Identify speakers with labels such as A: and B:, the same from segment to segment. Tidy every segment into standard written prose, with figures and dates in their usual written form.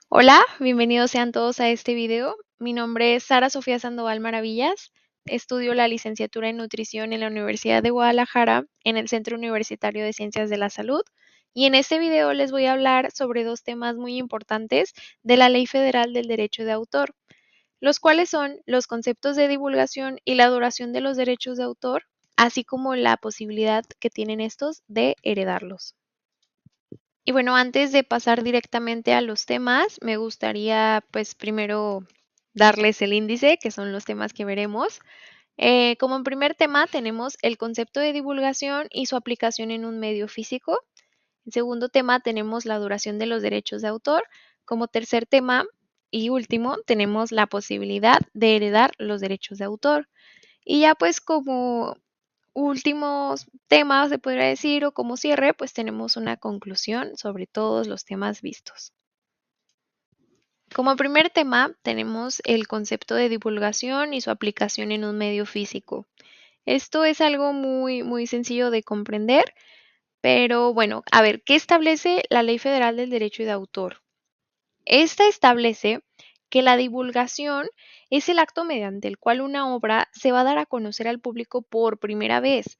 A: Hola, bienvenidos sean todos a este video. Mi nombre es Sara Sofía Sandoval Maravillas. Estudio la licenciatura en nutrición en la Universidad de Guadalajara, en el Centro Universitario de Ciencias de la Salud. Y en este video les voy a hablar sobre dos temas muy importantes de la Ley Federal del Derecho de Autor, los cuales son los conceptos de divulgación y la duración de los derechos de autor, así como la posibilidad que tienen estos de heredarlos. Y bueno, antes de pasar directamente a los temas, me gustaría pues primero darles el índice, que son los temas que veremos. Como en primer tema tenemos el concepto de divulgación y su aplicación en un medio físico. En segundo tema tenemos la duración de los derechos de autor. Como tercer tema y último tenemos la posibilidad de heredar los derechos de autor. Y ya pues como últimos temas, se podría decir, o como cierre, pues tenemos una conclusión sobre todos los temas vistos. Como primer tema, tenemos el concepto de divulgación y su aplicación en un medio físico. Esto es algo muy sencillo de comprender, pero bueno, a ver, ¿qué establece la Ley Federal del Derecho de Autor? Esta establece que la divulgación es el acto mediante el cual una obra se va a dar a conocer al público por primera vez,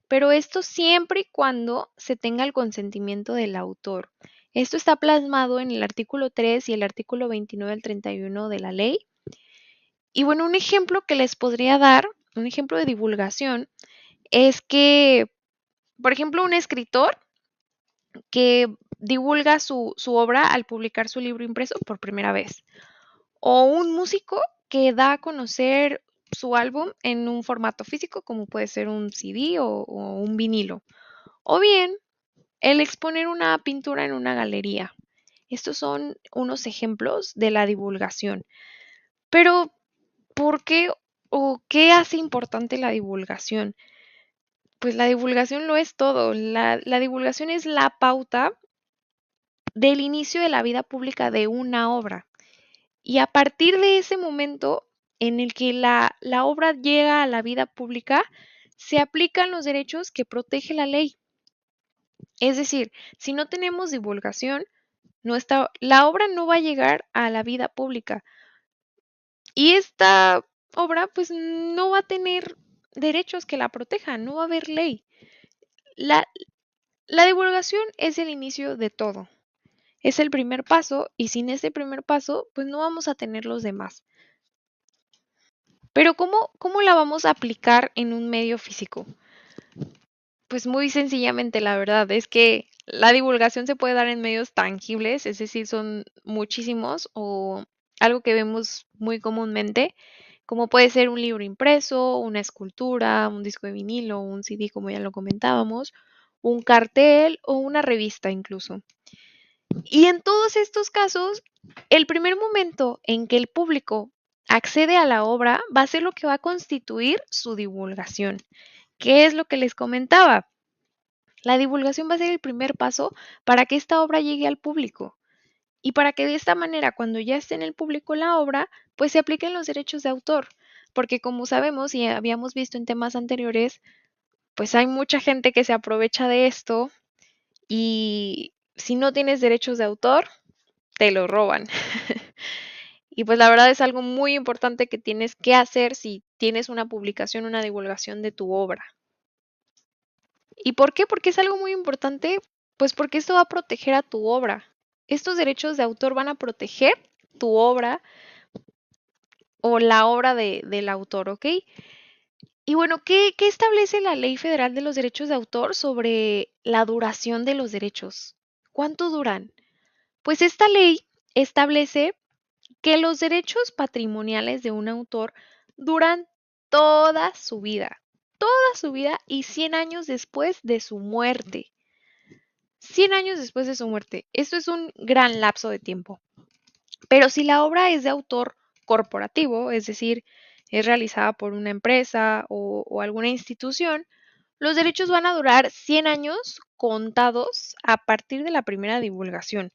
A: pero esto siempre y cuando se tenga el consentimiento del autor. Esto está plasmado en el artículo 3 y el artículo 29 al 31 de la ley. Y bueno, un ejemplo que les podría dar, un ejemplo de divulgación, es que, por ejemplo, un escritor que divulga su obra al publicar su libro impreso por primera vez, o un músico que da a conocer su álbum en un formato físico, como puede ser un CD o un vinilo, o bien el exponer una pintura en una galería. Estos son unos ejemplos de la divulgación. Pero, ¿por qué o qué hace importante la divulgación? Pues la divulgación lo es todo. La divulgación es la pauta del inicio de la vida pública de una obra. Y a partir de ese momento en el que la obra llega a la vida pública, se aplican los derechos que protege la ley. Es decir, si no tenemos divulgación, la obra no va a llegar a la vida pública y esta obra pues no va a tener derechos que la protejan, no va a haber ley. La, la divulgación es el inicio de todo, es el primer paso y sin ese primer paso pues no vamos a tener los demás. Pero ¿cómo la vamos a aplicar en un medio físico? Pues muy sencillamente, la verdad es que la divulgación se puede dar en medios tangibles, es decir, son muchísimos o algo que vemos muy comúnmente, como puede ser un libro impreso, una escultura, un disco de vinilo, un CD, como ya lo comentábamos, un cartel o una revista incluso. Y en todos estos casos, el primer momento en que el público accede a la obra va a ser lo que va a constituir su divulgación. ¿Qué es lo que les comentaba? La divulgación va a ser el primer paso para que esta obra llegue al público y para que de esta manera, cuando ya esté en el público la obra, pues se apliquen los derechos de autor. Porque como sabemos y habíamos visto en temas anteriores, pues hay mucha gente que se aprovecha de esto y si no tienes derechos de autor, te lo roban. Y pues la verdad es algo muy importante que tienes que hacer si tienes una publicación, una divulgación de tu obra. ¿Y por qué? Porque es algo muy importante, pues porque esto va a proteger a tu obra. Estos derechos de autor van a proteger tu obra o la obra del autor, ¿ok? Y bueno, ¿qué establece la Ley Federal de los Derechos de Autor sobre la duración de los derechos? ¿Cuánto duran? Pues esta ley establece que los derechos patrimoniales de un autor duran toda su vida y 100 años después de su muerte. 100 años después de su muerte. Esto es un gran lapso de tiempo. Pero si la obra es de autor corporativo, es decir, es realizada por una empresa o alguna institución, los derechos van a durar 100 años contados a partir de la primera divulgación.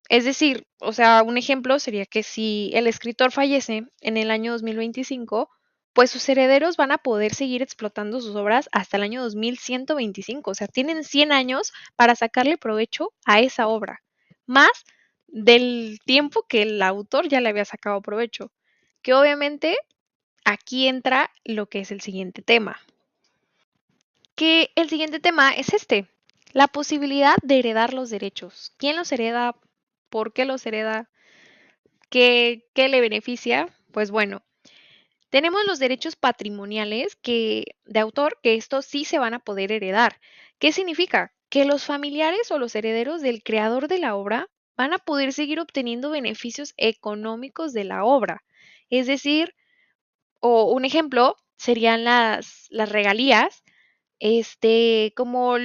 A: Es decir, o sea, un ejemplo sería que si el escritor fallece en el año 2025, pues sus herederos van a poder seguir explotando sus obras hasta el año 2125. O sea, tienen 100 años para sacarle provecho a esa obra, más del tiempo que el autor ya le había sacado provecho. Que obviamente aquí entra lo que es el siguiente tema. Que el siguiente tema es este, la posibilidad de heredar los derechos. ¿Quién los hereda? ¿Por qué los hereda? ¿Qué le beneficia? Pues bueno, tenemos los derechos patrimoniales de autor, que estos sí se van a poder heredar. ¿Qué significa? Que los familiares o los herederos del creador de la obra van a poder seguir obteniendo beneficios económicos de la obra. Es decir, o un ejemplo serían las regalías, como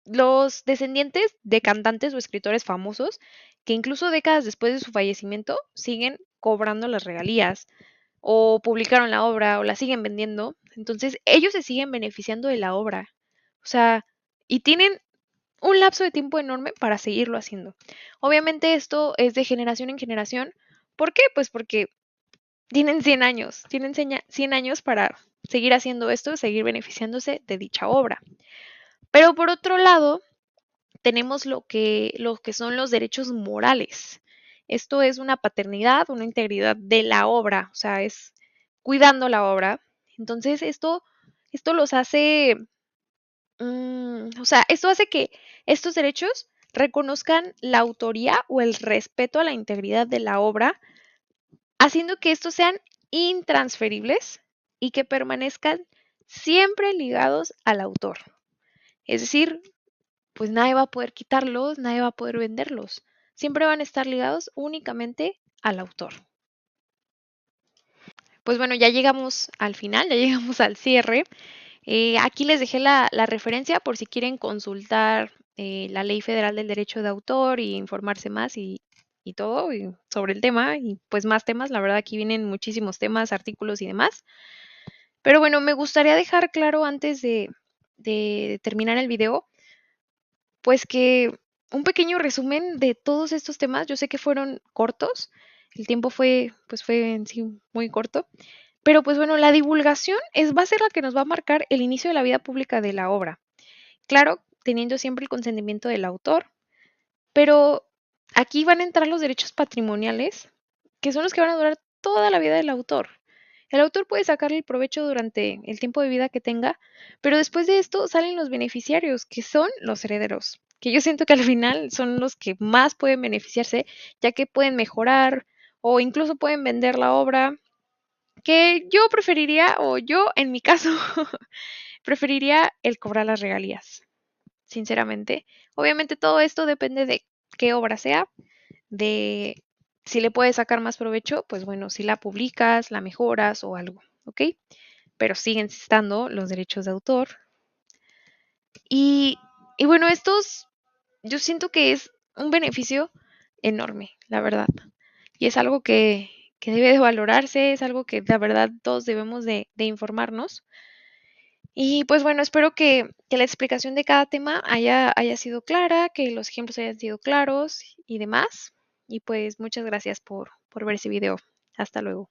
A: los descendientes de cantantes o escritores famosos que incluso décadas después de su fallecimiento siguen cobrando las regalías o publicaron la obra o la siguen vendiendo. Entonces ellos se siguen beneficiando de la obra. O sea, y tienen un lapso de tiempo enorme para seguirlo haciendo. Obviamente esto es de generación en generación. ¿Por qué? Pues porque tienen 100 años, tienen 100 años para seguir haciendo esto, seguir beneficiándose de dicha obra. Pero por otro lado, tenemos lo que son los derechos morales. Esto es una paternidad, una integridad de la obra, o sea, es cuidando la obra. Entonces, esto los hace, o sea, esto hace que estos derechos reconozcan la autoría o el respeto a la integridad de la obra, haciendo que estos sean intransferibles y que permanezcan siempre ligados al autor. Es decir, pues nadie va a poder quitarlos, nadie va a poder venderlos. Siempre van a estar ligados únicamente al autor. Pues bueno, ya llegamos al final, ya llegamos al cierre. Aquí les dejé la referencia por si quieren consultar la Ley Federal del Derecho de Autor y informarse más y todo sobre el tema y pues más temas. La verdad aquí vienen muchísimos temas, artículos y demás. Pero bueno, me gustaría dejar claro antes de terminar el video pues que un pequeño resumen de todos estos temas, yo sé que fueron cortos, el tiempo fue en sí muy corto, pero pues bueno, la divulgación va a ser la que nos va a marcar el inicio de la vida pública de la obra. Claro, teniendo siempre el consentimiento del autor, pero aquí van a entrar los derechos patrimoniales, que son los que van a durar toda la vida del autor. El autor puede sacarle el provecho durante el tiempo de vida que tenga, pero después de esto salen los beneficiarios, que son los herederos, que yo siento que al final son los que más pueden beneficiarse, ya que pueden mejorar o incluso pueden vender la obra, que yo preferiría, o yo en mi caso, preferiría el cobrar las regalías, sinceramente. Obviamente todo esto depende de qué obra sea, de si le puedes sacar más provecho, pues bueno, si la publicas, la mejoras o algo, ¿ok? Pero siguen estando los derechos de autor. Y, y bueno, yo siento que es un beneficio enorme, la verdad. Y es algo que debe de valorarse, es algo que la verdad todos debemos de informarnos. Y pues bueno, espero que la explicación de cada tema haya sido clara, que los ejemplos hayan sido claros y demás. Y pues muchas gracias por ver ese video. Hasta luego.